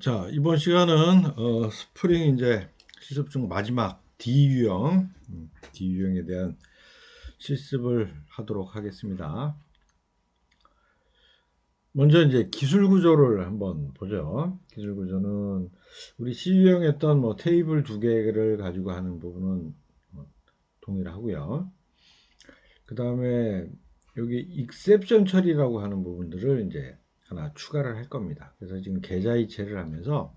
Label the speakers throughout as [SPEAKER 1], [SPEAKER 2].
[SPEAKER 1] 자, 이번 시간은 스프링 이제 실습 중 마지막 D 유형, D 유형에 대한 실습을 하도록 하겠습니다. 먼저 이제 기술 구조를 한번 보죠. 기술 구조는 우리 C 유형에 했던 뭐 테이블 두 개를 가지고 하는 부분은 동일하고요. 그 다음에 여기 익셉션 처리라고 하는 부분들을 이제 하나 추가를 할 겁니다. 그래서 지금 계좌 이체를 하면서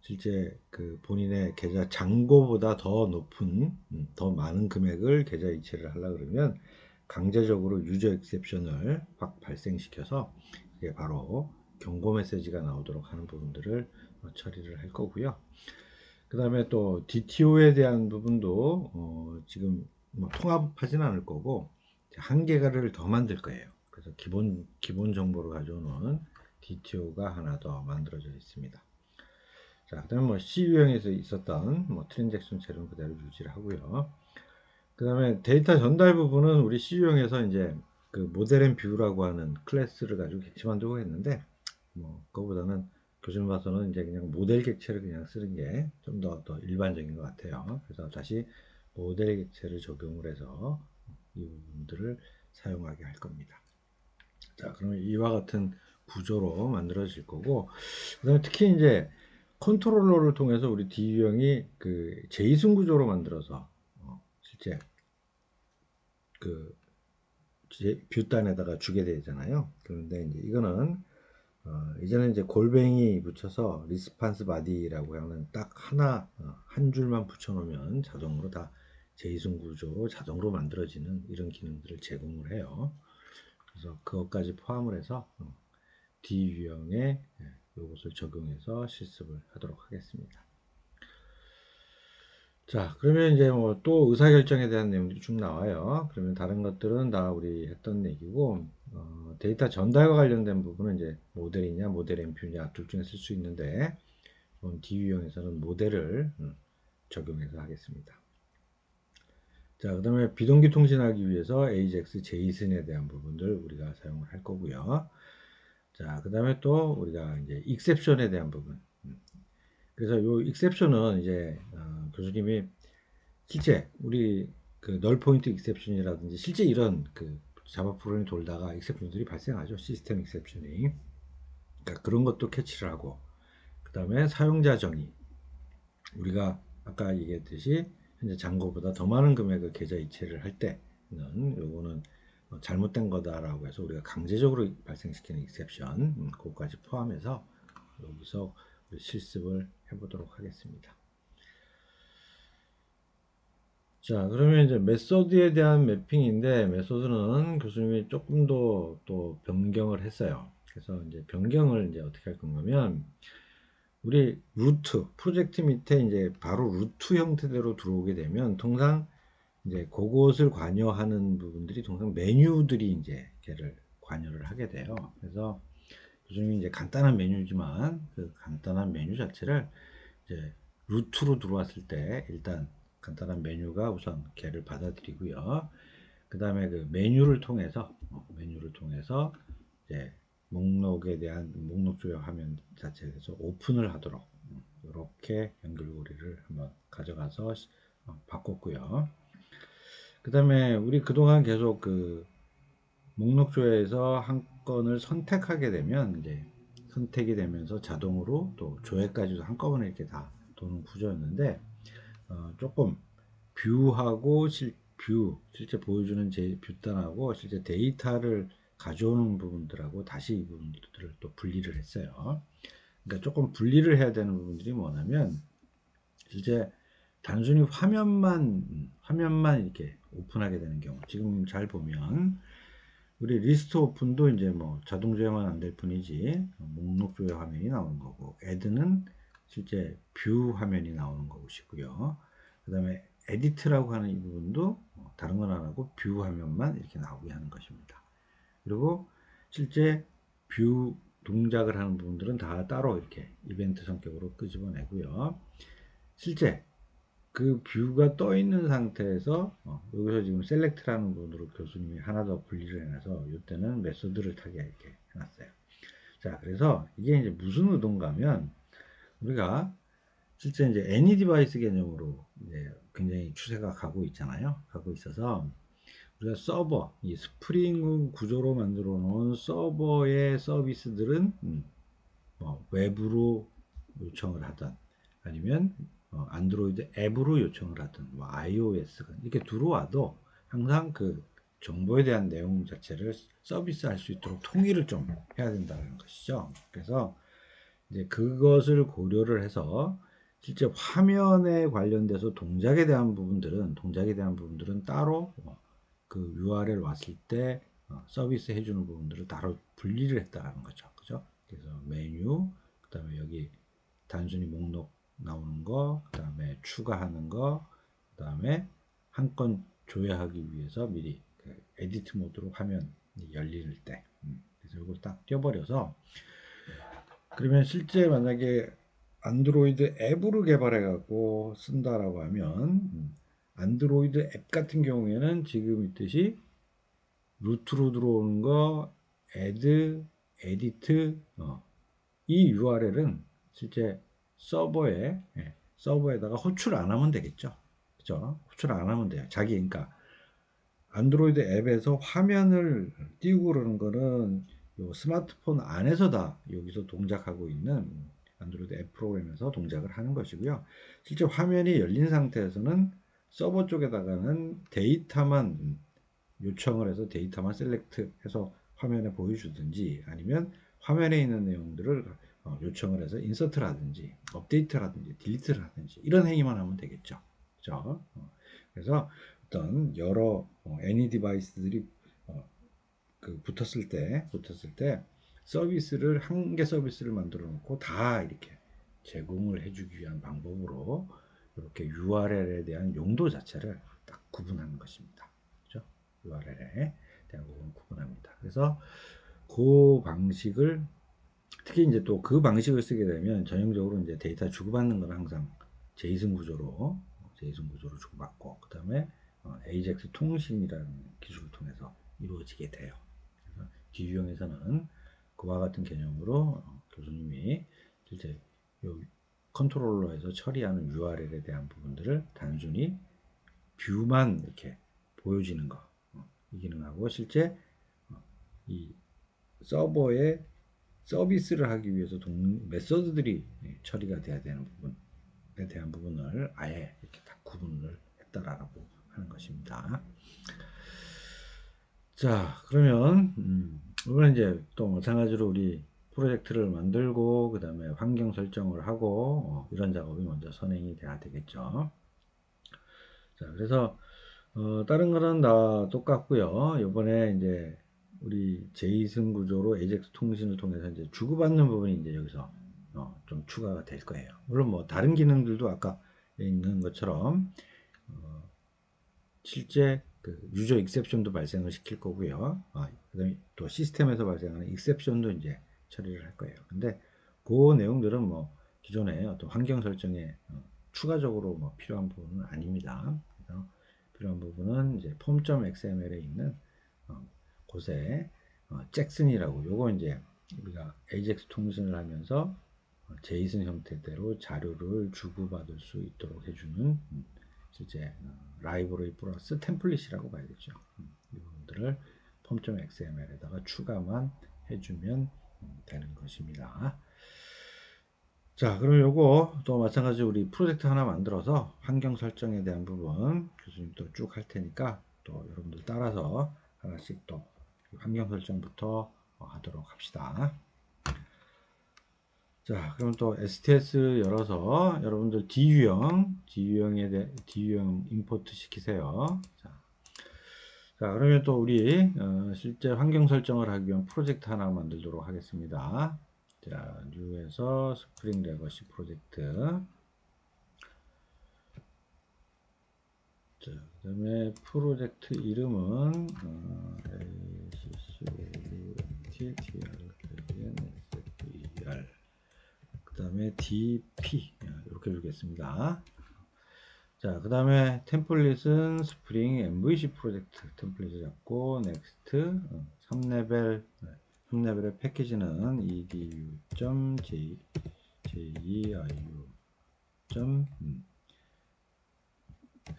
[SPEAKER 1] 실제 그 본인의 계좌 잔고보다 더 높은 더 많은 금액을 계좌 이체를 하려 그러면 강제적으로 유저 익셉션을 확 발생시켜서 이게 바로 경고 메시지가 나오도록 하는 부분들을 처리를 할 거고요. 그 다음에 또 DTO에 대한 부분도 지금 뭐 통합하지는 않을 거고 한 개를 더 만들 거예요. 그래서 기본 정보를 가져오는 DTO가 하나 더 만들어져 있습니다. 자, 그다음 뭐 C 유형에서 있었던 뭐 트랜잭션 체는 그대로 유지를 하고요. 그다음에 데이터 전달 부분은 우리 C 유형에서 이제 그 모델 앤 뷰라고 하는 클래스를 가지고 객체 만들고 했는데 뭐 그거보다는 교수님 봐서는 이제 그냥 모델 객체를 그냥 쓰는 게 좀 더 일반적인 것 같아요. 그래서 다시 모델 객체를 적용을 해서 이 부분들을 사용하게 할 겁니다. 자, 그러면 이와 같은 구조로 만들어질 거고, 그다음에 특히 이제 컨트롤러를 통해서 우리 D 유형이 그 제이슨 구조로 만들어서 실제 그 뷰단에다가 주게 되잖아요. 그런데 이제 이거는 이제는 이제 골뱅이 붙여서 리스판스 바디라고 하는 딱 하나 한 줄만 붙여놓으면 자동으로 다 제이슨 구조로 자동으로 만들어지는 이런 기능들을 제공을 해요. 그래서 그것까지 포함을 해서 D 유형에 이것을 적용해서 실습을 하도록 하겠습니다. 자, 그러면 이제 뭐 또 의사결정에 대한 내용들이 쭉 나와요. 그러면 다른 것들은 다 우리 했던 얘기고, 데이터 전달과 관련된 부분은 이제 모델이냐, 모델 엠퓨냐 둘 중에 쓸 수 있는데, D 유형에서는 모델을 적용해서 하겠습니다. 자, 그 다음에 비동기 통신하기 위해서 AJAX, 제이슨에 대한 부분들 우리가 사용을 할 거고요. 자, 그 다음에 또 우리가 이제 익셉션에 대한 부분. 그래서 요 익셉션은 이제 교수님이 실제 우리 그 널 포인트 익셉션이라든지 실제 이런 그 자바 프로그램이 돌다가 익셉션들이 발생하죠. 시스템 익셉션이. 그러니까 그런 것도 캐치를 하고 그 다음에 사용자 정의. 우리가 아까 얘기했듯이 현재 잔고보다 더 많은 금액을 계좌 이체를 할 때는 요거는 잘못된 거다라고 해서 우리가 강제적으로 발생시키는 익셉션 그것까지 포함해서 여기서 실습을 해보도록 하겠습니다. 자, 그러면 이제 메소드에 대한 매핑인데, 메소드는 교수님이 조금 더 또 변경을 했어요. 그래서 이제 변경을 이제 어떻게 할 건가면, 우리 루트, 프로젝트 밑에 이제 바로 루트 형태대로 들어오게 되면, 통상 이제 그것을 관여하는 부분들이 통상 메뉴들이 이제 걔를 관여를 하게 돼요. 그래서 교수님이 이제 간단한 메뉴지만, 그 간단한 메뉴 자체를 이제 루트로 들어왔을 때 일단 간단한 메뉴가 우선 걔를 받아들이고요. 그 다음에 그 메뉴를 통해서 이제 목록에 대한 목록 조회 화면 자체에서 오픈을 하도록 이렇게 연결고리를 한번 가져가서 바꿨고요. 그 다음에 우리 그동안 계속 그 목록 조회에서 한 건을 선택하게 되면 이제 선택이 되면서 자동으로 또 조회까지도 한꺼번에 이렇게 다 도는 구조였는데 조금 뷰하고 실제 보여주는 제 뷰단하고 실제 데이터를 가져오는 부분들하고 다시 이 부분들을 또 분리를 했어요. 그러니까 조금 분리를 해야 되는 부분들이 뭐냐면 실제 단순히 화면만 이렇게 오픈하게 되는 경우 지금 잘 보면 우리 리스트 오픈도 이제 뭐 자동 조회만 안 될 뿐이지 목록 조회 화면이 나오는 거고 애드는 실제 뷰 화면이 나오는 것이고요. 그 다음에 에디트라고 하는 이 부분도 다른 건 안 하고 뷰 화면만 이렇게 나오게 하는 것입니다. 그리고 실제 뷰 동작을 하는 부분들은 다 따로 이렇게 이벤트 성격으로 끄집어내고요. 실제 그 뷰가 떠 있는 상태에서 여기서 지금 셀렉트라는 부분으로 교수님이 하나 더 분리를 해놔서 이때는 메소드를 타게 이렇게 해놨어요. 자, 그래서 이게 이제 무슨 의도인가 하면 우리가 실제 이제 애니 디바이스 개념으로 이제 굉장히 추세가 가고 있잖아요. 가고 있어서 우리가 서버, 이 스프링 구조로 만들어 놓은 서버의 서비스들은 뭐 외부로 요청을 하든 아니면 안드로이드 앱으로 요청을 하든 뭐 iOS가 이렇게 들어와도 항상 그 정보에 대한 내용 자체를 서비스할 수 있도록 통일을 좀 해야 된다는 것이죠. 그래서 이제 그것을 고려를 해서 실제 화면에 관련돼서 동작에 대한 부분들은 따로 그 URL 왔을 때 서비스 해주는 부분들을 따로 분리를 했다라는 거죠. 그죠? 그래서 메뉴, 그 다음에 여기 단순히 목록 나오는 거, 그 다음에 추가하는 거, 그 다음에 한 건 조회하기 위해서 미리 그 에디트 모드로 화면이 열릴 때. 그래서 이걸 딱 띄워버려서 그러면 실제 만약에 안드로이드 앱으로 개발해 갖고 쓴다라고 하면 안드로이드 앱 같은 경우에는 지금 있듯이 루트로 들어오는 거 애드, 에디트 이 URL은 실제 서버에다가 호출 안 하면 되겠죠. 그죠? 호출 안 하면 돼요. 그러니까 안드로이드 앱에서 화면을 띄우고 그러는 거는 요 스마트폰 안에서 다 여기서 동작하고 있는 안드로이드 앱 프로그램에서 동작을 하는 것이고요. 실제 화면이 열린 상태에서는 서버 쪽에다가는 데이터만 요청을 해서 데이터만 셀렉트해서 화면에 보여주든지 아니면 화면에 있는 내용들을 요청을 해서 인서트라든지 업데이트라든지 딜리트를 하든지 이런 행위만 하면 되겠죠. 그죠? 그래서 어떤 여러 애니 디바이스들이 붙었을 때 서비스를 한 개 서비스를 만들어 놓고 다 이렇게 제공을 해주기 위한 방법으로 이렇게 URL에 대한 용도 자체를 딱 구분하는 것입니다. 그렇죠? URL에 대한 부분을 구분합니다. 그래서 그 방식을 특히 이제 또 그 방식을 쓰게 되면 전형적으로 이제 데이터 주고받는 건 항상 제이슨 구조로 주고받고 그 다음에 AJAX 통신이라는 기술을 통해서 이루어지게 돼요. 그래서 D유형에서는 그와 같은 개념으로 교수님이 실제 요 컨트롤러에서 처리하는 URL에 대한 부분들을 단순히 뷰만 이렇게 보여지는 거, 이 기능하고 실제 이 서버에 서비스를 하기 위해서 메서드들이 처리가 돼야 되는 부분에 대한 부분을 아예 이렇게 다 구분을 했다라고 하는 것입니다. 자, 그러면 이번에 이제 또 마찬가지로 우리 프로젝트를 만들고 그 다음에 환경 설정을 하고 이런 작업이 먼저 선행이 돼야 되겠죠. 자, 그래서 다른 거는 다 똑같고요. 이번에 이제 우리 제이슨 구조로 AJAX 통신을 통해서 이제 주고받는 부분이 이제 여기서 좀 추가가 될 거예요. 물론 뭐 다른 기능들도 아까 있는 것처럼 실제 그 유저 익셉션도 발생을 시킬 거고요. 그다음에 또 시스템에서 발생하는 익셉션도 이제 처리를 할 거예요. 근데 그 내용들은 뭐 기존에 어떤 환경 설정에 추가적으로 뭐 필요한 부분은 아닙니다. 그래서 필요한 부분은 이제 폼.xml에 있는 곳에 잭슨이라고 요거 이제 우리가 AJAX 통신을 하면서 제이슨 형태대로 자료를 주고받을 수 있도록 해주는 실제 라이브러리 플러스 템플릿이라고 봐야겠죠. 이 부분들을 폼.xml에다가 추가만 해주면 되는 것입니다. 자, 그럼 요거 또 마찬가지로 우리 프로젝트 하나 만들어서 환경 설정에 대한 부분 교수님 또 쭉 할 테니까 또 여러분들 따라서 하나씩 또 환경 설정부터 하도록 합시다. 자, 그럼 또 STS 열어서 여러분들 D유형 임포트 시키세요. 자, 그러면 또 우리 실제 환경 설정을 하기 위한 프로젝트 하나 만들도록 하겠습니다. 자, 뉴에서 스프링 레거시 프로젝트. 자, 그 다음에 프로젝트 이름은 ACCOUNTTRANSFER 그 다음에 DP 이렇게 주겠습니다. 자, 그 다음에 템플릿은 스프링 MVC 프로젝트 템플릿을 잡고 넥스트 3레벨의 패키지는 edu.json JEIU 점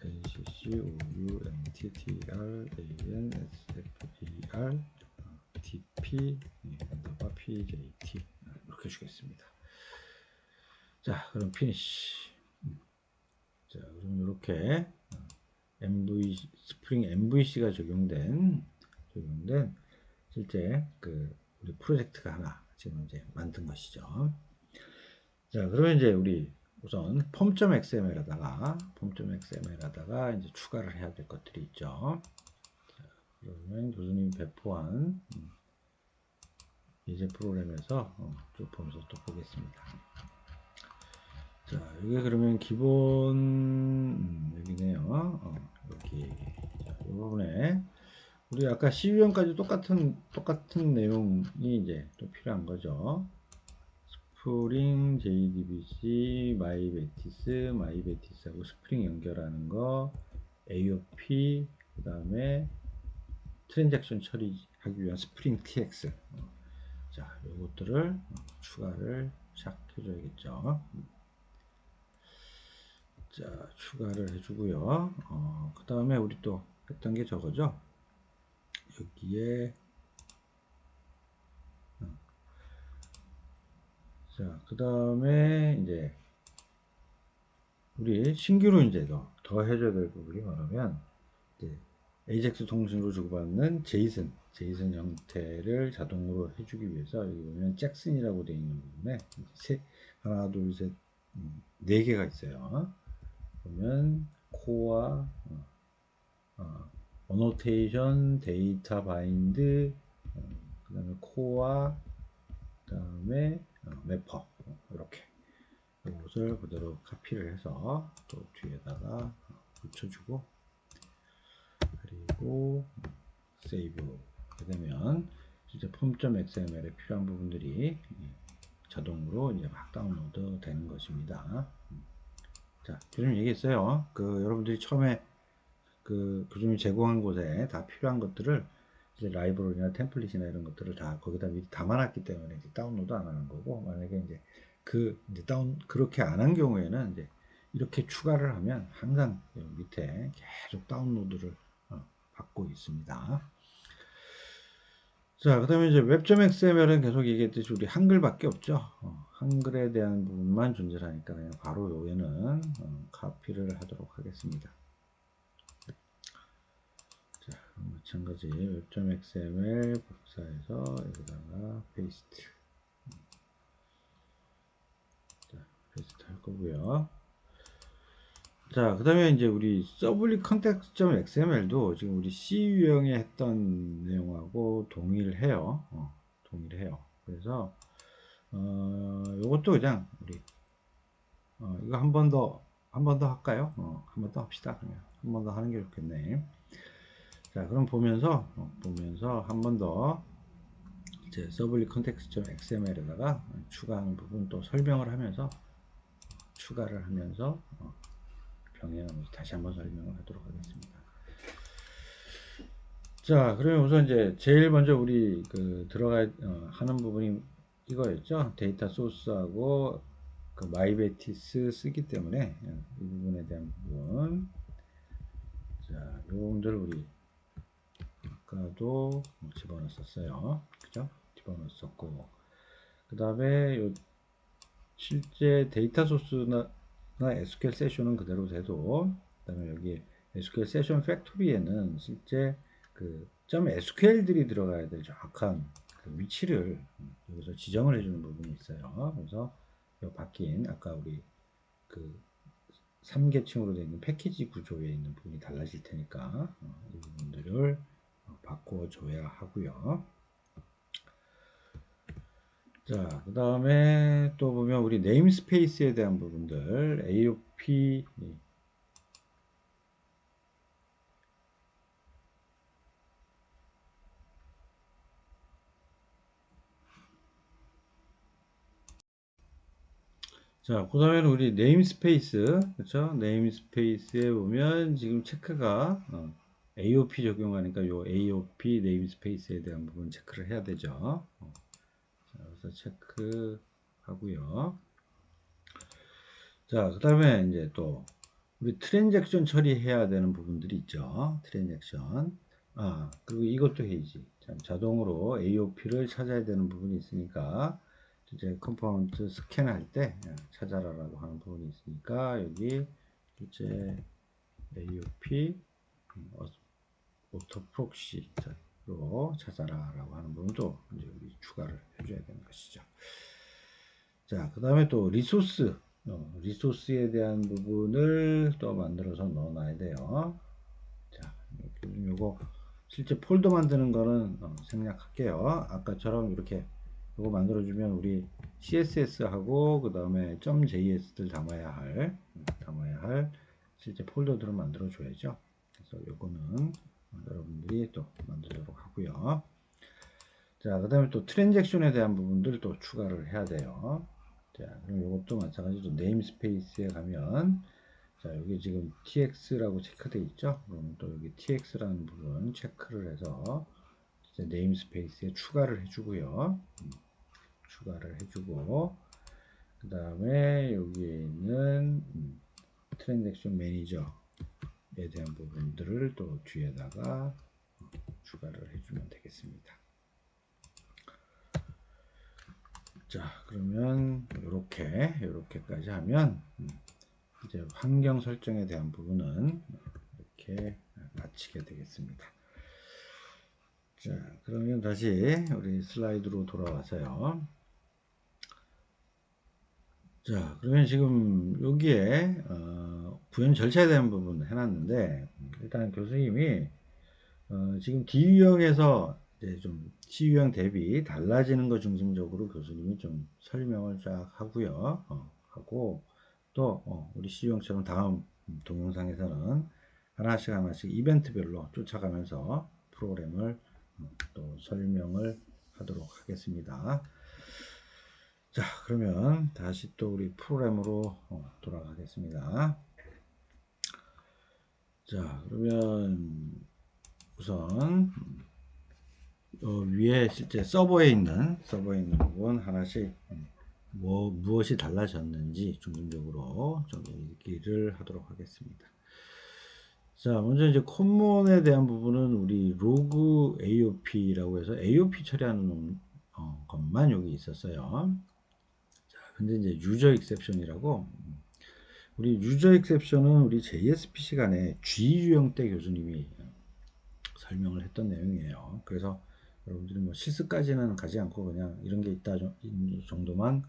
[SPEAKER 1] ACCOUNTTRANSFER DP 언더바 PJT 이렇게 주겠습니다. 자, 그럼 피니시. 자, 그럼 이렇게 스프링 MVC가 적용된 실제 그 우리 프로젝트가 하나 지금 이제 만든 것이죠. 자, 그러면 이제 우리 우선 폼.xml에다가 이제 추가를 해야 될 것들이 있죠. 자, 그러면 교수님 배포한 예제 프로그램에서 쭉 보면서 또 보겠습니다. 자, 여기 그러면 기본 여기네요. 여기 자, 이 부분에 우리 아까 CU형까지 똑같은 내용이 이제 또 필요한 거죠. 스프링 JDBC 마이베티스하고 스프링 연결하는 거 AOP 그 다음에 트랜잭션 처리하기 위한 스프링 TX 자 요것들을 추가를 시작해줘야겠죠. 자 추가를 해주고요. 그 다음에 우리 또 했던 게 저거죠. 여기에 자 그 다음에 이제 우리 신규로 이제 더 해줘야 될 부분이 뭐냐면 이제 AJAX 통신으로 주고받는 제이슨 형태를 자동으로 해주기 위해서 여기 보면 잭슨이라고 되어 있는 부분에 하나 둘셋 네 개가 있어요. 보면 코어 어노테이션 데이터 바인드 그 다음에 코어 그 다음에 매퍼 이렇게 이것을 그대로 카피를 해서 또 뒤에다가 붙여주고 그리고 세이브 하게 되면 이제 폼.xml에 필요한 부분들이 자동으로 이제 막 다운로드 되는 것입니다. 자, 교수님 얘기했어요. 그 여러분들이 처음에 그 교수님이 제공한 곳에 다 필요한 것들을 이제 라이브러리나 템플릿이나 이런 것들을 다 거기다 미리 담아놨기 때문에 이제 다운로드 안 하는 거고 만약에 이제 그렇게 안 한 경우에는 이제 이렇게 추가를 하면 항상 밑에 계속 다운로드를 받고 있습니다. 자, 그 다음에 이제 웹.xml은 계속 얘기했듯이 우리 한글밖에 없죠. 한글에 대한 부분만 존재하니까 그냥 바로 여기는 카피를 하도록 하겠습니다. 자, 마찬가지 웹.xml 복사해서 여기다가 페이스트. 자, 페이스트 할 거고요. 자, 그 다음에 이제 우리 서블릿 컨텍스트.xml도 지금 우리 C 유형에 했던 내용하고 동일해요. 동일해요. 그래서, 요것도 그냥 우리, 이거 한 번 더 할까요? 한 번 더 합시다. 그러면. 한 번 더 하는 게 좋겠네. 자, 그럼 보면서 한 번 더 이제 서블릿 컨텍스트.xml에다가 추가하는 부분 또 설명을 하면서 추가를 하면서 병행하면서 다시 한번 설명을 하도록 하겠습니다. 자, 그러면 우선 이제 제일 먼저 우리 그 하는 부분이 이거였죠. 데이터 소스하고 그 마이베티스 쓰기 때문에 이 부분에 대한 부분. 자, 요 부분들 우리 아까도 집어넣었어요. 그죠? 집어넣었고 그 다음에 실제 데이터 소스나 SQL 세션은 그대로 돼도 그 다음에 여기 SQL 세션 팩토리에는 실제 그 .SQL들이 들어가야 될 정확한 그 위치를 여기서 지정을 해주는 부분이 있어요. 그래서 바뀐 아까 우리 그 3계층으로 되어 있는 패키지 구조에 있는 부분이 달라질 테니까 이 부분들을 바꿔줘야 하고요. 자, 그 다음에 또 보면 우리 네임스페이스에 대한 부분들 AOP 자, 그 다음에는 우리 네임스페이스 그렇죠? 네임스페이스에 보면 지금 체크가 AOP 적용하니까 요 AOP 네임스페이스에 대한 부분 체크를 해야 되죠. 자, 그래서 체크하고요. 자, 그 다음에 이제 또 우리 트랜잭션 처리해야 되는 부분들이 있죠. 트랜잭션. 그리고 이것도 해야지. 자동으로 AOP를 찾아야 되는 부분이 있으니까 이제 컴포넌트 스캔할 때 찾아라라고 하는 부분이 있으니까 여기 이제 AOP 오토 프록시로 찾아라라고 하는 부분도 이제 우리 추가를 해줘야 되는 것이죠. 자, 그 다음에 또 리소스에 대한 부분을 또 만들어서 넣어놔야 돼요. 자, 요거 실제 폴더 만드는 거는 생략할게요. 아까처럼 이렇게 요거 만들어주면 우리 CSS하고 그 다음에 .js들 담아야 할 실제 폴더들을 만들어 줘야죠. 그래서 요거는 여러분들이 또 만들도록 하고요. 자, 그 다음에 또 트랜잭션에 대한 부분들 또 추가를 해야 돼요. 자, 그럼 이것도 마찬가지로 네임스페이스에 가면 자, 여기 지금 tx라고 체크되어 있죠. 그럼 또 여기 tx라는 부분 체크를 해서 이제 네임스페이스에 추가를 해주고요. 추가를 해주고 그 다음에 여기에 있는 트랜잭션 매니저에 대한 부분들을 또 뒤에다가 추가를 해주면 되겠습니다. 자, 그러면 이렇게까지 하면 이제 환경 설정에 대한 부분은 이렇게 마치게 되겠습니다. 자, 그러면 다시 우리 슬라이드로 돌아와서요. 자, 그러면 지금 여기에 구현 절차에 대한 부분 해놨는데 일단 교수님이 지금 D 유형에서 이제 좀 C 유형 대비 달라지는 것 중심적으로 교수님이 좀 설명을 쫙 하고요. 하고 또 우리 C 유형처럼 다음 동영상에서는 하나씩 이벤트별로 쫓아가면서 프로그램을 또 설명을 하도록 하겠습니다. 자, 그러면 다시 또 우리 프로그램으로 돌아가겠습니다. 자, 그러면 우선 위에 실제 서버에 있는 부분 하나씩 무엇이 달라졌는지 중심적으로 좀 얘기를 하도록 하겠습니다. 자, 먼저 이제 콤몬에 대한 부분은 우리 로그 AOP라고 해서 AOP 처리하는 것만 여기 있었어요. 자, 근데 이제 유저 익셉션이라고 우리 유저 익셉션은 우리 JSP 시간에 G 유형 때 교수님이 설명을 했던 내용이에요. 그래서 여러분들이 뭐 실습까지는 가지 않고 그냥 이런 게 있다 정도만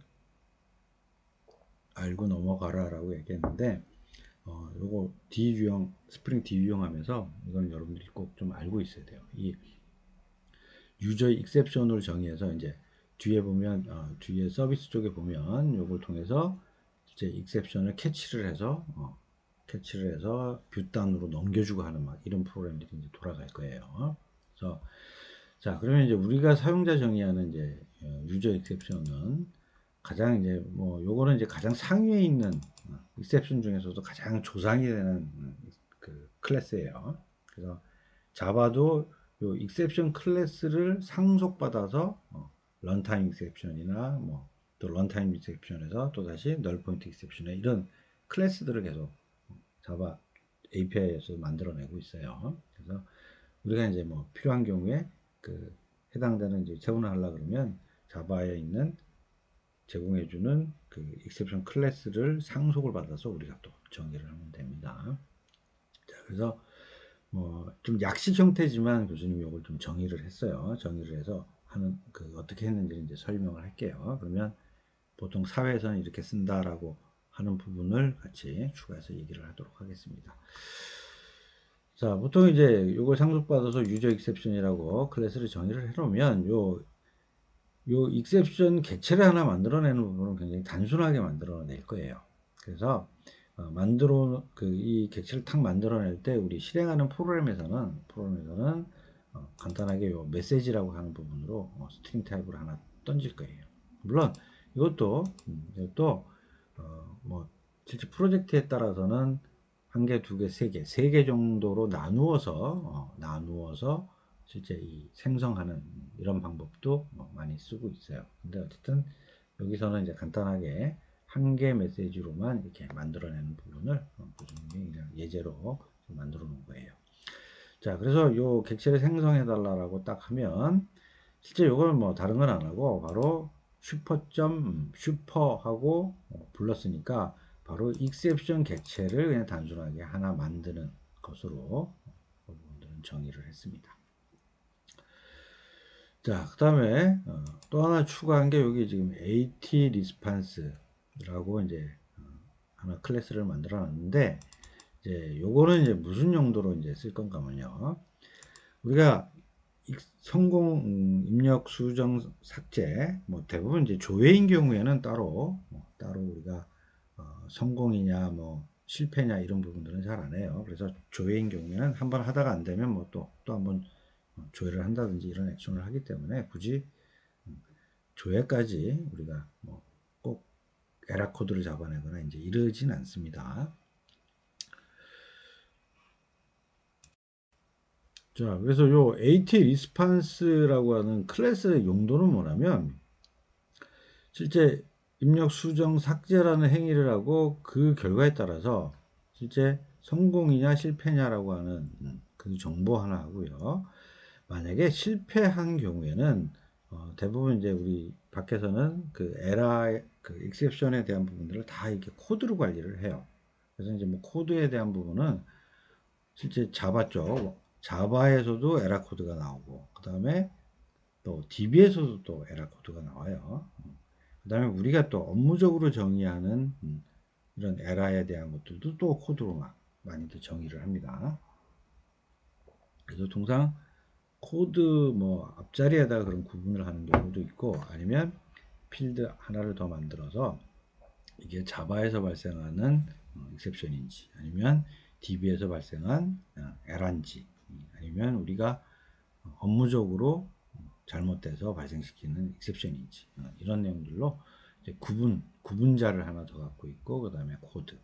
[SPEAKER 1] 알고 넘어가라 라고 얘기했는데 요거 D 유형 스프링 D 유형 하면서 이건 여러분들이 꼭 좀 알고 있어야 돼요. 이 유저 익셉션을 정의해서 이제 뒤에 보면 뒤에 서비스 쪽에 보면 요걸 통해서 이제 익셉션을 캐치를 해서 뷰단으로 넘겨주고 하는 막 이런 프로그램들이 이제 돌아갈 거예요. 그래서 자, 그러면 이제 우리가 사용자 정의하는 이제 유저 익셉션은 가장 이제 뭐 요거는 이제 가장 상위에 있는 익셉션 중에서도 가장 조상이 되는 그 클래스예요. 그래서 자바도 요 익셉션 클래스를 상속받아서 런타임 익셉션이나 뭐 또 런타임 익셉션에서 또 다시 널 포인트 익셉션에 이런 클래스들을 계속 자바 API에서 만들어내고 있어요. 그래서 우리가 이제 뭐 필요한 경우에 그 해당되는 이제 제공을 하려 그러면 자바에 있는 제공해주는 그 익셉션 클래스를 상속을 받아서 우리가 또 정의를 하면 됩니다. 자, 그래서 뭐 좀 약식 형태지만 교수님이 이걸 좀 정의를 했어요. 정의를 해서 하는 그 어떻게 했는지 이제 설명을 할게요. 그러면 보통 사회에서는 이렇게 쓴다라고 하는 부분을 같이 추가해서 얘기를 하도록 하겠습니다. 자, 보통 이제 이걸 상속받아서 유저 익셉션이라고 클래스를 정의를 해놓으면 요 익셉션 객체를 하나 만들어내는 부분은 굉장히 단순하게 만들어낼 거예요. 그래서 이 객체를 탁 만들어낼 때 우리 실행하는 프로그램에서는 간단하게 요 메시지라고 하는 부분으로 스트링 타입을 하나 던질 거예요. 물론 이것도 뭐 실제 프로젝트에 따라서는 한 개, 두 개, 세 개 정도로 나누어서 실제 이 생성하는 이런 방법도 많이 쓰고 있어요. 근데 어쨌든 여기서는 이제 간단하게 한 개 메시지로만 이렇게 만들어내는 부분을 교수님이 그냥 예제로 만들어 놓은 거예요. 자, 그래서 요 객체를 생성해 달라고 딱 하면 실제 요걸 뭐 다른 건 안 하고 바로 슈퍼하고 불렀으니까 바로 익셉션 객체를 그냥 단순하게 하나 만드는 것으로 부분들은 정의를 했습니다. 자, 그 다음에 또 하나 추가한 게 여기 지금 AT 리스판스라고 이제 하나 클래스를 만들어 놨는데 이제 요거는 이제 무슨 용도로 이제 쓸 건가 하면요. 우리가 성공 입력 수정 삭제 뭐 대부분 이제 조회인 경우에는 따로 우리가 성공이냐 뭐 실패냐 이런 부분들은 잘 안 해요. 그래서 조회인 경우에는 한번 하다가 안 되면 뭐 또 한번 조회를 한다든지 이런 액션을 하기 때문에 굳이 조회까지 우리가 뭐 꼭 에라 코드를 잡아내거나 이제 이러진 않습니다. 자, 그래서 요 AT 리스판스라고 하는 클래스의 용도는 뭐냐면 실제 입력 수정 삭제라는 행위를 하고 그 결과에 따라서 실제 성공이냐 실패냐라고 하는 그 정보 하나 하고요. 만약에 실패한 경우에는 대부분 이제 우리 밖에서는 그 에라 그 익셉션에 대한 부분들을 다 이렇게 코드로 관리를 해요. 그래서 이제 뭐 코드에 대한 부분은 실제 자바 쪽 자바에서도 에라 코드가 나오고 그 다음에 또 DB에서도 또 에라 코드가 나와요. 그 다음에 우리가 또 업무적으로 정의하는 이런 에라에 대한 것들도 또 코드로 많이들 정의를 합니다. 그래서 통상 코드 뭐 앞자리에다가 그런 구분을 하는 경우도 있고 아니면 필드 하나를 더 만들어서 이게 자바에서 발생하는 익셉션인지 아니면 DB에서 발생한 에라인지 아니면 우리가 업무적으로 잘못돼서 발생시키는 익셉션인지 이런 내용들로 이제 구분자를 하나 더 갖고 있고 그 다음에 코드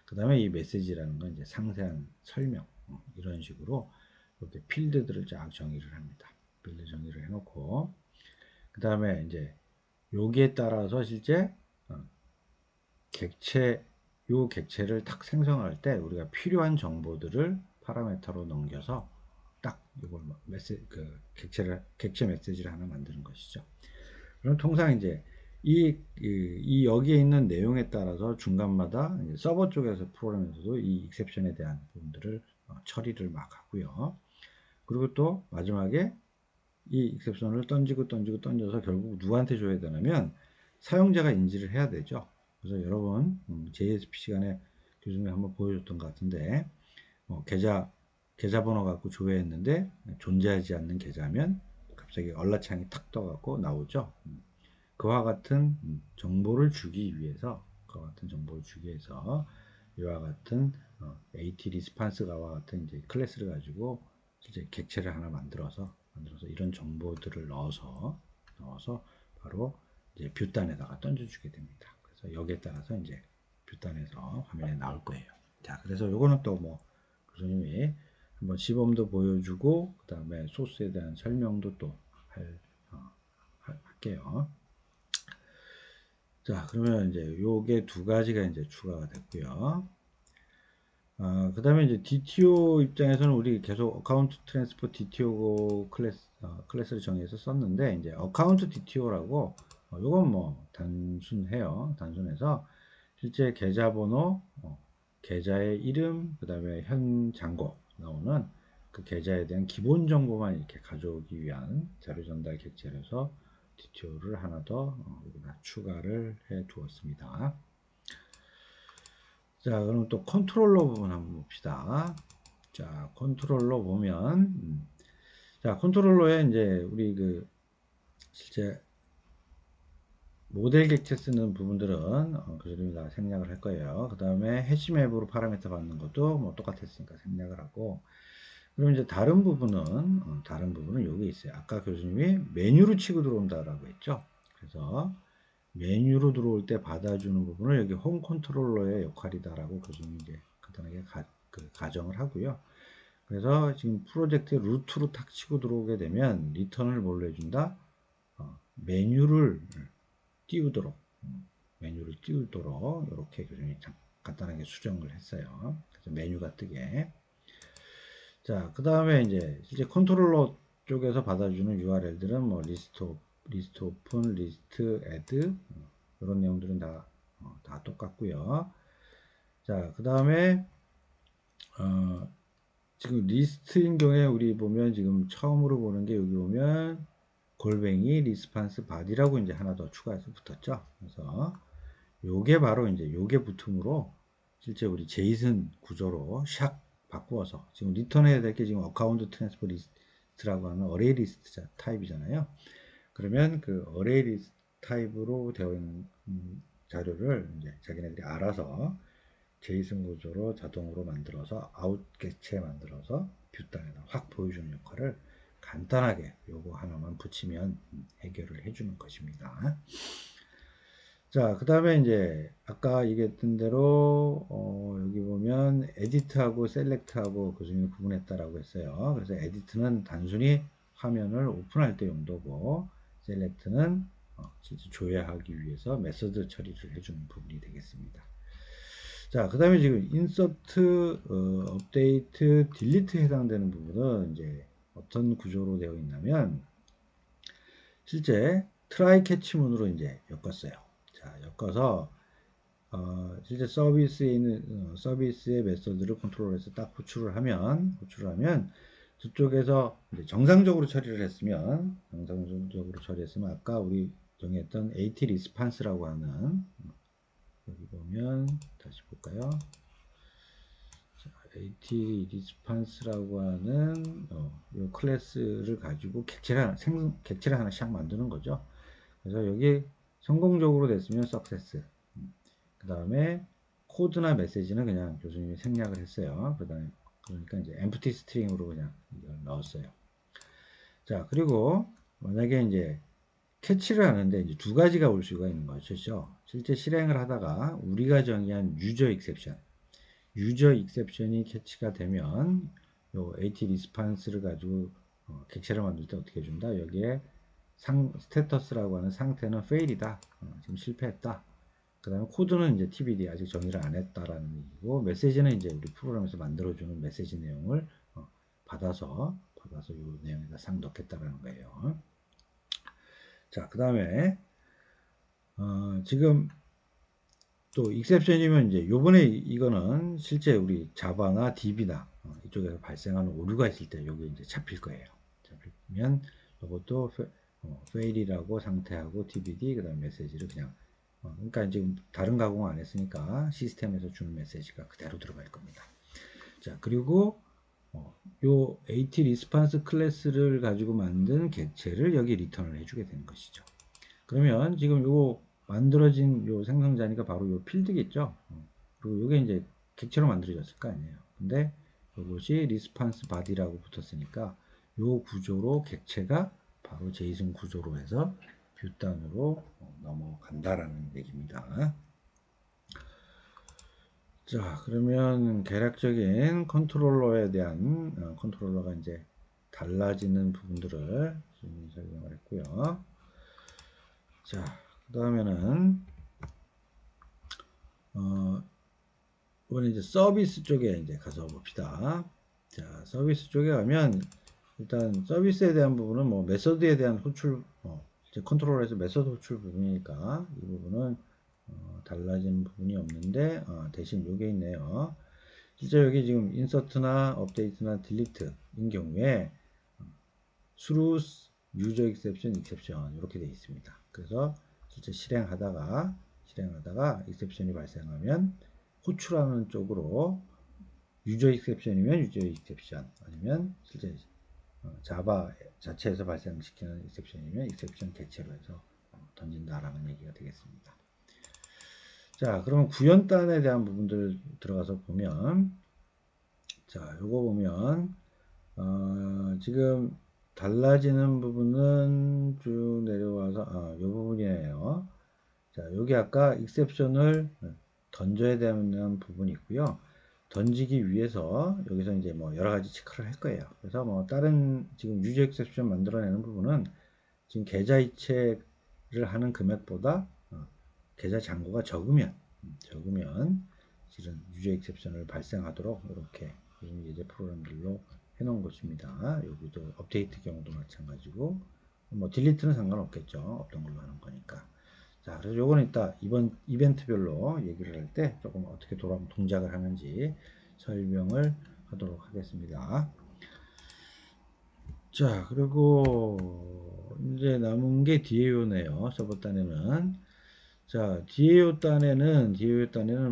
[SPEAKER 1] 그 다음에 이 메시지라는 건 이제 상세한 설명 이런 식으로 이렇게 필드들을 쫙 정의를 합니다. 필드 정의를 해놓고 그 다음에 이제 여기에 따라서 실제 객체 요 객체를 딱 생성할 때 우리가 필요한 정보들을 파라메터로 넘겨서 딱 이걸 그 객체 메시지를 하나 만드는 것이죠. 그럼 통상 이제 이 여기에 있는 내용에 따라서 중간마다 서버 쪽에서 프로그램에서도 이 익셉션에 대한 부분들을 처리를 막 하고요. 그리고 또 마지막에 이 익셉션을 던져서 결국 누구한테 줘야 되냐면 사용자가 인지를 해야 되죠. 그래서 여러분 JSP 시간에 교수님이 한번 보여줬던 것 같은데 계좌 번호 갖고 조회했는데 존재하지 않는 계좌면 갑자기 얼라창이 탁 떠갖고 나오죠. 그와 같은 정보를 주기 위해서 이와 같은 AT 리스판스가와 같은 이제 클래스를 가지고 이제 객체를 하나 만들어서 이런 정보들을 넣어서 바로 이제 뷰단에다가 던져주게 됩니다. 그래서 여기에 따라서 이제 뷰단에서 화면에 나올 거예요. 자, 그래서 요거는 또 뭐 교수님이 한번 시범도 보여주고 그 다음에 소스에 대한 설명도 또 할게요. 자, 그러면 이제 요게 두 가지가 이제 추가가 됐고요. 그 다음에 이제 DTO 입장에서는 우리 계속 어카운트 트랜스퍼 DTO 클래스를 정해서 썼는데, 이제 어카운트 DTO라고, 요건 뭐 단순해요. 단순해서 실제 계좌번호, 계좌의 이름, 그 다음에 현 잔고 나오는 그 계좌에 대한 기본 정보만 이렇게 가져오기 위한 자료 전달 객체라서 DTO를 하나 더 여기다 추가를 해 두었습니다. 자, 그럼 또 컨트롤러 부분 한번 봅시다. 자, 컨트롤러 보면, 자, 컨트롤러에 이제 우리 그 실제 모델 객체 쓰는 부분들은 교수님이 다 생략을 할 거예요. 그 다음에 해시맵으로 파라미터 받는 것도 뭐 똑같았으니까 생략을 하고, 그럼 이제 다른 부분은 여기 있어요. 아까 교수님이 메뉴로 치고 들어온다라고 했죠. 그래서 메뉴로 들어올 때 받아주는 부분을 여기 홈 컨트롤러의 역할이다라고 교수님이 이제 간단하게 가정을 하고요. 그래서 지금 프로젝트 루트로 탁 치고 들어오게 되면 리턴을 뭘로 해준다? 메뉴를 띄우도록 메뉴를 띄우도록 이렇게 교수님이 간단하게 수정을 했어요. 그래서 메뉴가 뜨게. 자, 그 다음에 이제 실제 컨트롤러 쪽에서 받아주는 URL들은 뭐 리스트 오픈, 리스트 애드 이런 내용들은 다 똑같고요. 자, 그 다음에 지금 리스트인 경우에 우리 보면 지금 처음으로 보는 게 여기 보면 골뱅이 리스판스 바디라고 이제 하나 더 추가해서 붙었죠. 그래서 요게 바로 이제 요게 붙음으로 실제 우리 제이슨 구조로 샥 바꾸어서 지금 리턴해야 될 게 지금 어카운트 트랜스퍼 리스트라고 하는 어레이 리스트 타입이잖아요. 그러면 그 어레이 리스트 타입으로 되어 있는 자료를 이제 자기네들이 알아서 제이슨 구조로 자동으로 만들어서 아웃 객체 만들어서 뷰단에다 확 보여주는 역할을 간단하게 요거 하나만 붙이면 해결을 해주는 것입니다. 자, 그 다음에 이제 아까 얘기했던 대로 여기 보면 에디트하고 셀렉트하고 교수님이 구분했다라고 했어요. 그래서 에디트는 단순히 화면을 오픈할 때 용도고 셀렉트는 실제 조회하기 위해서 메소드 처리를 해주는 부분이 되겠습니다. 자, 그 다음에 지금 인서트, 업데이트, 딜리트에 해당되는 부분은 이제 어떤 구조로 되어 있냐면 실제 트라이 캐치문으로 이제 엮었어요. 자, 엮어서 실제 서비스에 있는 서비스의 메서드를 컨트롤해서 딱 호출을 하면 저쪽에서 이제 정상적으로 처리를 했으면 아까 우리 정했던 AT 리스판스라고 하는 여기 보면 다시 볼까요? 자, AT 리스판스라고 하는 이 클래스를 가지고 객체를 하나 샥 만드는 거죠. 그래서 여기 성공적으로 됐으면 석세스. 그 다음에 코드나 메시지는 그냥 교수님이 생략을 했어요. 그러니까 이제 empty string으로 그냥 이걸 넣었어요. 자, 그리고 만약에 이제 캐치를 하는데 이제 두 가지가 올 수가 있는 거죠. 실제 실행을 하다가 우리가 정의한 유저 익셉션이 캐치가 되면 요 AT 리스판스를 가지고 객체를 만들 때 어떻게 해준다? 여기에 스테터스라고 하는 상태는 fail이다. 지금 실패했다. 그 다음에 코드는 이제 TBD 아직 정의를 안 했다라는 얘기고 메시지는 이제 우리 프로그램에서 만들어주는 메시지 내용을 받아서 이 내용에다 싹 넣겠다라는 거예요. 자, 그 다음에 지금 또 익셉션이면 이제 요번에 이거는 실제 우리 자바나 DB나 이쪽에서 발생하는 오류가 있을 때 여기 이제 잡힐 거예요. 잡히면 이것도 fail이라고 상태하고 TBD 그 다음 메시지를 그냥 그러니까 지금 다른 가공 안 했으니까 시스템에서 주는 메시지가 그대로 들어갈 겁니다. 자, 그리고 요 AT 리스판스 클래스를 가지고 만든 객체를 여기 리턴을 해주게 되는 것이죠. 그러면 지금 요 만들어진 요 생성자니까 바로 요 필드겠죠. 그리고 요게 이제 객체로 만들어졌을 거 아니에요. 근데 이것이 리스판스 바디라고 붙었으니까 요 구조로 객체가 바로 제이슨 구조로 해서 뷰단으로 넘어간다라는 얘기입니다. 자, 그러면 개략적인 컨트롤러에 대한 컨트롤러가 이제 달라지는 부분들을 설명을 했고요. 자, 그 다음에는 이번에 이제 서비스 쪽에 이제 가서 봅시다. 자, 서비스 쪽에 가면 일단 서비스에 대한 부분은 뭐 메서드에 대한 호출 이제 컨트롤에서 메서드 호출 부분이니까 이 부분은 달라지는 부분이 없는데 대신 요게 있네요. 실제 여기 지금 인서트나 업데이트나 딜리트인 경우에 through user exception 이렇게 되어 있습니다. 그래서 실제 실행하다가 exception이 발생하면 호출하는 쪽으로 유저 익셉션이면 유저 익셉션 아니면 실제 자바 자체에서 발생시키는 익셉션이면 익셉션 객체로 해서 던진다라는 얘기가 되겠습니다. 자, 그러면 구현단에 대한 부분들 들어가서 보면 자, 요거 보면 지금 달라지는 부분은 쭉 내려와서 요 부분이에요. 자, 여기 아까 익셉션을 던져야 되는 부분이 있고요. 던지기 위해서 여기서 이제 뭐 여러 가지 체크를 할 거예요. 그래서 뭐 다른 지금 유저 익셉션 만들어내는 부분은 지금 계좌 이체를 하는 금액보다 계좌 잔고가 적으면 실은 유저 exception을 발생하도록 이렇게 예제 프로그램들로 해놓은 것입니다. 여기도 업데이트 경우도 마찬가지고 뭐 딜리트는 상관없겠죠. 없던 걸로 하는 거니까. 자, 그래서 요거는 이따 이번 이벤트별로 얘기를 할 때 조금 어떻게 동작을 하는지 설명을 하도록 하겠습니다. 자, 그리고 이제 남은 게 DAO네요. 서버 딴에는. 자, DAO 딴에는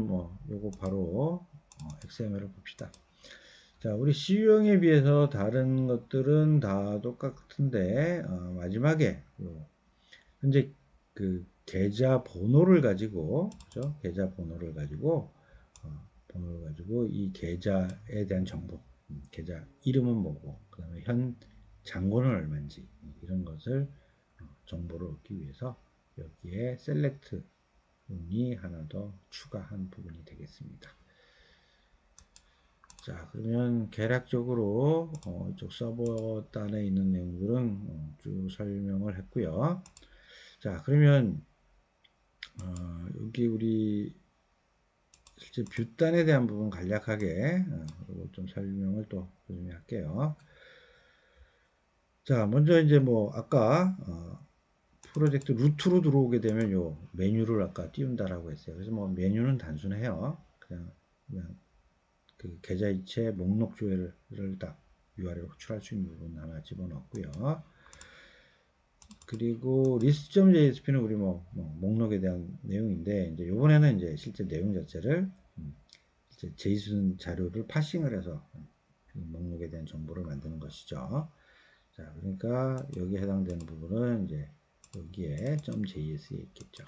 [SPEAKER 1] 뭐 요거 바로 XML을 봅시다. 자, 우리 C유형에 비해서 다른 것들은 다 똑같은데 마지막에 현재 그 계좌 번호를 가지고 그죠? 계좌 번호를 가지고 이 계좌에 대한 정보, 계좌 이름은 뭐고 그다음에 현 잔고는 얼마인지 이런 것을 정보를 얻기 위해서 여기에 셀렉트 문이 하나 더 추가한 부분이 되겠습니다. 자, 그러면 개략적으로 이쪽 서버 단에 있는 내용들은 쭉 설명을 했고요. 자, 그러면 여기 우리 실제 뷰단에 대한 부분 간략하게 좀 설명을 또 할게요. 자, 먼저 이제 뭐 아까 프로젝트 루트로 들어오게 되면 요 메뉴를 아까 띄운다라고 했어요. 그래서 뭐 메뉴는 단순해요. 그냥 그 계좌이체 목록 조회를 딱 URL 호출할 수 있는 부분 하나 집어넣었고요. 그리고 list.jsp는 우리 뭐 목록에 대한 내용인데 이제 요번에는 이제 실제 내용 자체를 이제 JSON 자료를 파싱을 해서 그 목록에 대한 정보를 만드는 것이죠. 자, 그러니까 여기에 해당되는 부분은 이제 여기에 .js에 있겠죠.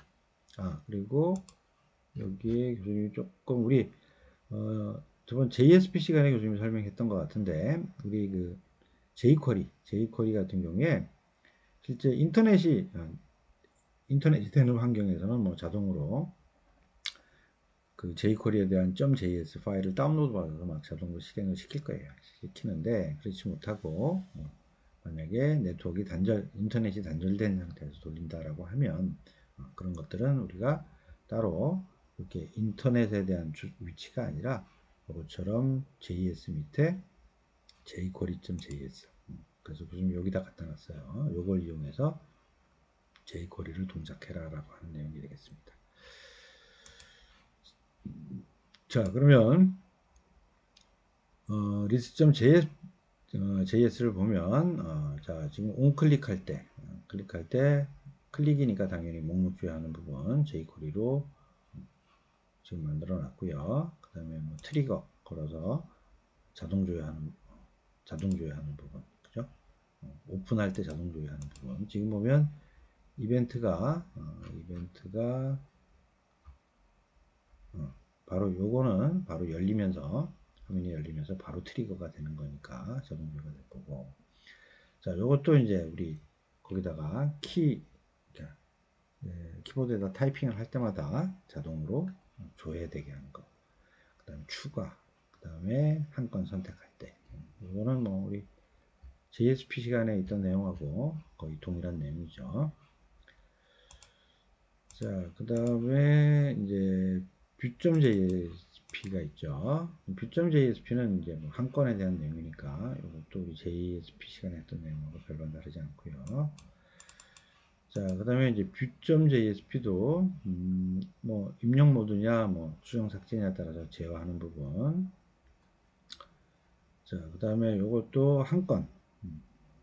[SPEAKER 1] 그리고 여기에 교수님이 조금 우리 저번 JSP 시간에 교수님이 설명했던 것 같은데 우리 그 jQuery 같은 경우에 실제 인터넷이 되는 환경에서는 뭐 자동으로 그 jQuery에 대한 .js 파일을 다운로드 받아서 막 자동으로 실행을 시킬 거예요. 시키는데 그렇지 못하고 만약에 인터넷이 단절된 상태에서 돌린다라고 하면 그런 것들은 우리가 따로 이렇게 인터넷에 대한 위치가 아니라 이것처럼 JS 밑에 jQuery.js 그래서 무슨 여기다 갖다 놨어요. 이걸 이용해서 jQuery를 동작해라 라고 하는 내용이 되겠습니다. 자, 그러면 list.js를 보면 자, 지금 on클릭할 때 클릭이니까 당연히 목록 조회하는 부분 jQuery로 지금 만들어 놨고요. 그 다음에 뭐 트리거 걸어서 자동 조회하는 부분 그죠? 오픈할 때 자동 조회하는 부분 지금 보면 이벤트가 바로 요거는 바로 화면이 열리면서 바로 트리거가 되는 거니까 자동 조회가 될 거고 자 요것도 이제 우리 거기다가 키보드에다 타이핑을 할 때마다 자동으로 조회되게 하는 거. 그 다음에 추가. 그 다음에 한 건 선택할 때. 이거는 뭐 우리 JSP 시간에 있던 내용하고 거의 동일한 내용이죠. 자, 그 다음에 이제 view.jsp가 있죠. view.jsp는 이제 뭐 한 건에 대한 내용이니까 이것도 우리 JSP 시간에 했던 내용하고 별반 다르지 않고요. 자, 그 다음에 이제 view.jsp도 뭐 입력 모드냐 뭐 수정 삭제냐에 따라서 제어하는 부분. 자, 그 다음에 요것도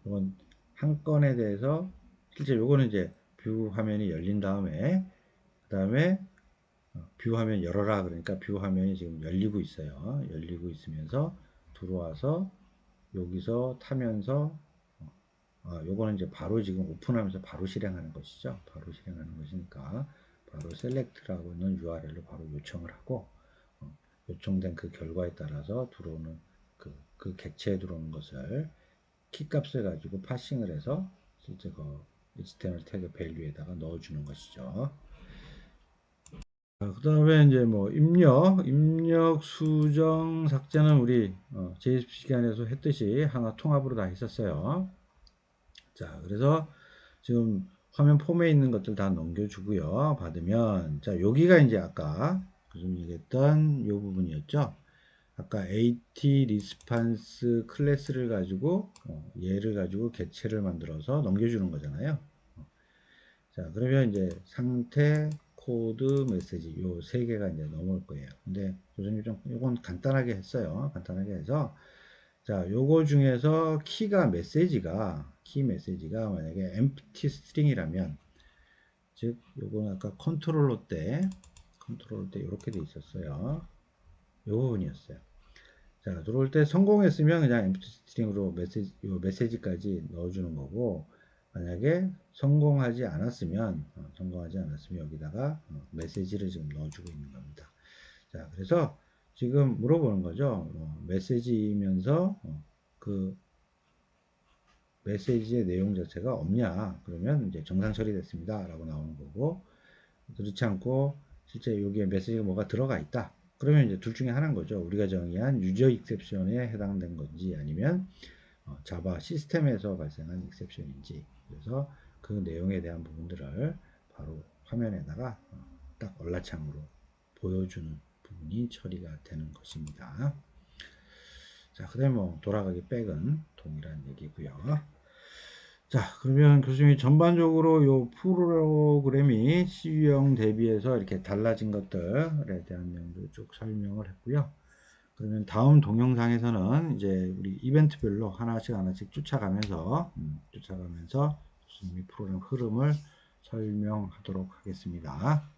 [SPEAKER 1] 이건 한 건에 대해서 실제 요거는 이제 뷰 화면이 열린 다음에 그 다음에 뷰 화면 열어라 그러니까 뷰 화면이 지금 열리고 있어요. 열리고 있으면서 들어와서 여기서 타면서 요거는 이제 바로 지금 오픈하면서 바로 실행하는 것이죠. 바로 실행하는 것이니까 바로 셀렉트라고 있는 URL로 바로 요청을 하고 요청된 그 결과에 따라서 들어오는 그 객체에 들어오는 것을 키값을 가지고 파싱을 해서 실제 그 HTML 태그 밸류에다가 넣어주는 것이죠. 그 다음에 이제 뭐 입력, 수정, 삭제는 우리 JSP 시간에서 했듯이 하나 통합으로 다 했었어요. 자, 그래서 지금 화면 폼에 있는 것들 다 넘겨주고요. 받으면, 자, 여기가 이제 아까 좀 얘기했던 요 부분이었죠. 아까 AT 리스판스 클래스를 가지고 얘를 가지고 객체를 만들어서 넘겨주는 거잖아요. 자, 그러면 이제 상태, 코드, 메시지 요 세 개가 이제 넘어올 거예요. 근데 교수님 좀 이건 간단하게 했어요. 간단하게 해서 자, 요거 중에서 키 메시지가 만약에 empty string이라면 즉 요거는 아까 컨트롤러 때 이렇게 돼 있었어요. 요 부분이었어요. 자, 들어올 때 성공했으면 그냥 empty string으로 요 메시지까지 넣어주는 거고, 만약에 성공하지 않았으면 여기다가 메시지를 지금 넣어주고 있는 겁니다. 자, 그래서 지금 물어보는 거죠. 메시지이면서 그 메시지의 내용 자체가 없냐? 그러면 이제 정상 처리됐습니다. 라고 나오는 거고, 그렇지 않고 실제 여기에 메시지가 뭐가 들어가 있다. 그러면 이제 둘 중에 하나인 거죠. 우리가 정의한 유저 익셉션에 해당된 건지 아니면 자바 시스템에서 발생한 익셉션인지. 그래서 그 내용에 대한 부분들을 바로 화면에다가 딱 얼라창으로 보여주는 부분이 처리가 되는 것입니다. 자, 그 다음에 뭐 돌아가기 백은 동일한 얘기고요. 자, 그러면 교수님이 전반적으로 요 프로그램이 C유형 대비해서 이렇게 달라진 것들에 대한 내용도 쭉 설명을 했고요. 그러면 다음 동영상에서는 이제 우리 이벤트별로 하나씩 쫓아가면서 교수님이 프로그램 흐름을 설명하도록 하겠습니다.